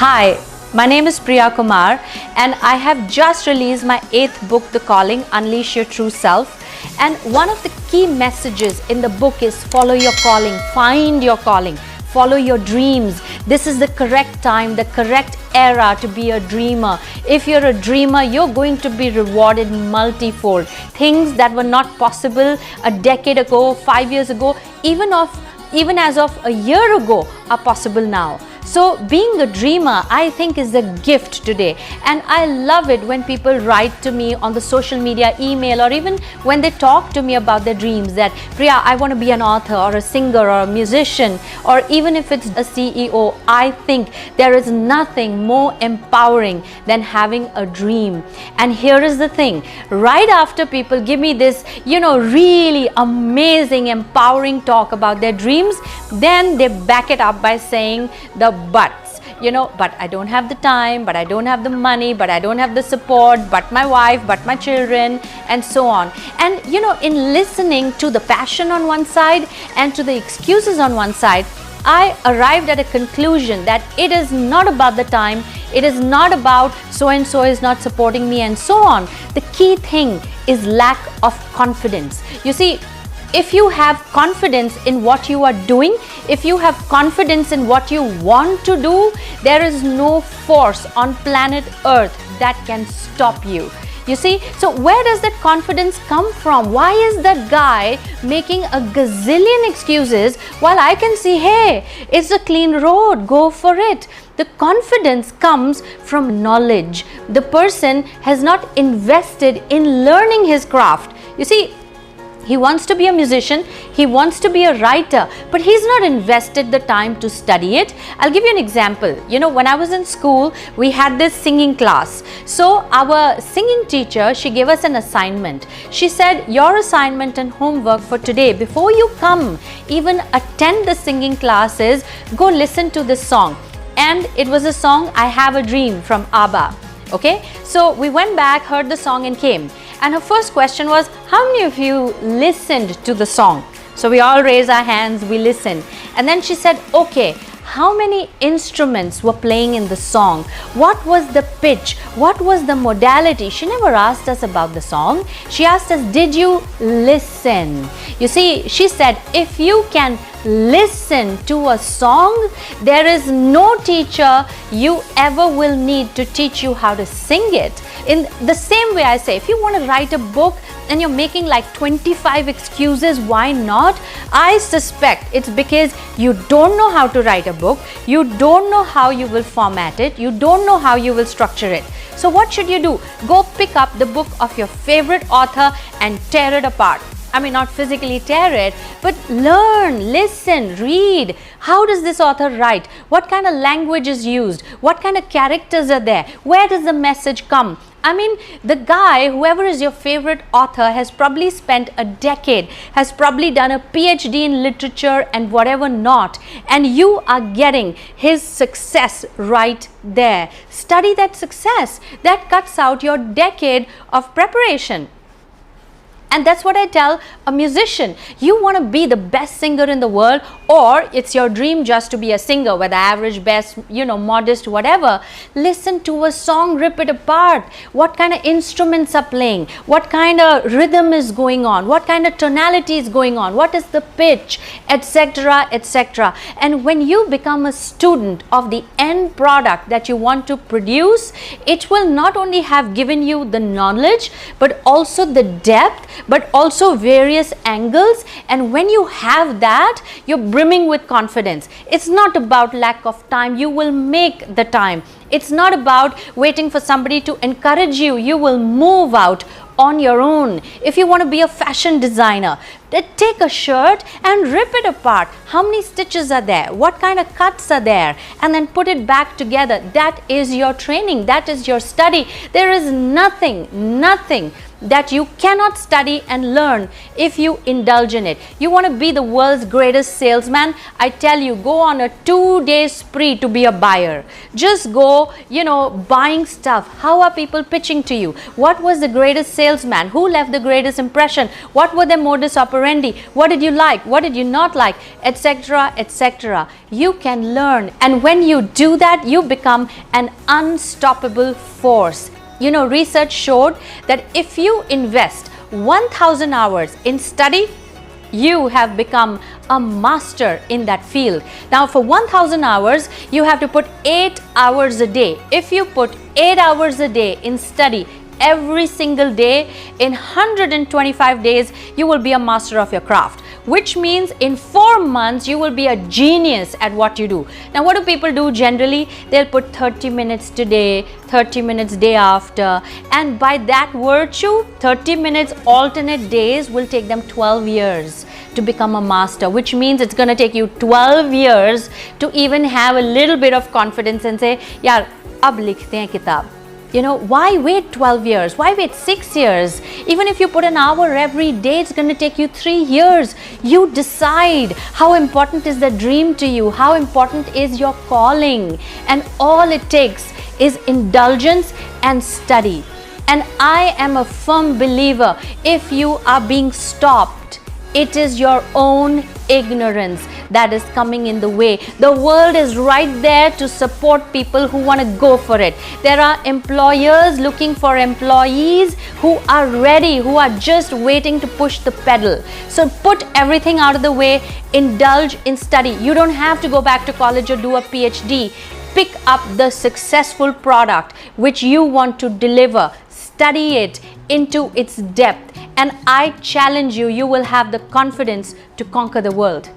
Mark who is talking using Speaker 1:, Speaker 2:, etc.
Speaker 1: Hi, my name is Priya Kumar and I have just released my 8th book, The Calling, Unleash Your True Self. And one of the key messages in the book is follow your calling, find your calling, follow your dreams. This is the correct time, the correct era to be a dreamer. If you're a dreamer, you're going to be rewarded multifold. Things that were not possible a decade ago, 5 years ago, even as of a year ago are possible now. So being a dreamer, I think, is a gift today, and I love it when people write to me on the social media, email, or even when they talk to me about their dreams that, Priya, I want to be an author or a singer or a musician, or even if it's a CEO. I think there is nothing more empowering than having a dream. And here is the thing, right after people give me this, really amazing, empowering talk about their dreams, then they back it up by saying the buts, but I don't have the time, but I don't have the money, but I don't have the support, but my wife, but my children, and so on. And in listening to the passion on one side and to the excuses on one side, I arrived at a conclusion that it is not about the time, it is not about so and so is not supporting me and so on. The key thing is lack of confidence. You see, if you have confidence in what you are doing, if you have confidence in what you want to do, there is no force on planet Earth that can stop you. You see, so where does that confidence come from? Why is that guy making a gazillion excuses while I can see, hey, it's a clean road, go for it? The confidence comes from knowledge. The person has not invested in learning his craft. You see, he wants to be a musician, he wants to be a writer, but he's not invested the time to study it. I'll give you an example. When I was in school, we had this singing class. So our singing teacher, she gave us an assignment. She said, your assignment and homework for today, before you come even attend the singing classes, go listen to this song. And it was a song, I Have a Dream, from ABBA. Okay, so we went back, heard the song and came. And her first question was, how many of you listened to the song? So we all raised our hands, we listened. And then she said, okay, how many instruments were playing in the song? What was the pitch? What was the modality? She never asked us about the song. She asked us, did you listen? You see, she said, if you can listen to a song, there is no teacher you ever will need to teach you how to sing it. In the same way, I say, if you want to write a book and you're making like 25 excuses why not, I suspect it's because you don't know how to write a book, you don't know how you will format it, you don't know how you will structure it. So what should you do? Go pick up the book of your favorite author and tear it apart. I mean, not physically tear it, but learn, listen, read. How does this author write? What kind of language is used? What kind of characters are there? Where does the message come? I mean, the guy, whoever is your favorite author, has probably spent a decade, has probably done a PhD in literature and whatever not, and you are getting his success right there. Study that success. That cuts out your decade of preparation. And that's what I tell a musician. You want to be the best singer in the world, or it's your dream just to be a singer, whether average, best, modest, whatever. Listen to a song, rip it apart. What kind of instruments are playing? What kind of rhythm is going on? What kind of tonality is going on? What is the pitch, etc., etc. And when you become a student of the end product that you want to produce, it will not only have given you the knowledge, but also the depth, but also various angles. And when you have that, you're brimming with confidence. It's not about lack of time. You will make the time. It's not about waiting for somebody to encourage you. You will move out on your own. If you want to be a fashion designer, take a shirt and rip it apart. How many stitches are there? What kind of cuts are there? And then put it back together. That is your training. That is your study. There is nothing that you cannot study and learn if you indulge in it. You want to be the world's greatest salesman? I tell you, go on a 2-day spree to be a buyer. Just go, buying stuff. How are people pitching to you? What was the greatest salesman? Who left the greatest impression? What were their modus operandi? What did you like? What did you not like? Etc. etc. You can learn, and when you do that, you become an unstoppable force. Research showed that if you invest 1,000 hours in study, you have become a master in that field. Now, for 1,000 hours, you have to put 8 hours a day. If you put 8 hours a day in study every single day, in 125 days, you will be a master of your craft. Which means in 4 months, you will be a genius at what you do. Now, what do people do generally? They'll put 30 minutes today, 30 minutes day after. And by that virtue, 30 minutes alternate days will take them 12 years to become a master, which means it's going to take you 12 years to even have a little bit of confidence and say, yaar, ab likhte hain kitab. Why wait 12 years? Why wait 6 years? Even if you put an hour every day, it's going to take you 3 years. You decide how important is the dream to you, how important is your calling, and all it takes is indulgence and study. And I am a firm believer, if you are being stopped, it is your own ignorance that is coming in the way. The world is right there to support people who want to go for it. There are employers looking for employees who are ready, who are just waiting to push the pedal. So put everything out of the way, indulge in study. You don't have to go back to college or do a PhD. Pick up the successful product which you want to deliver. Study it into its depth, and I challenge you, you will have the confidence to conquer the world.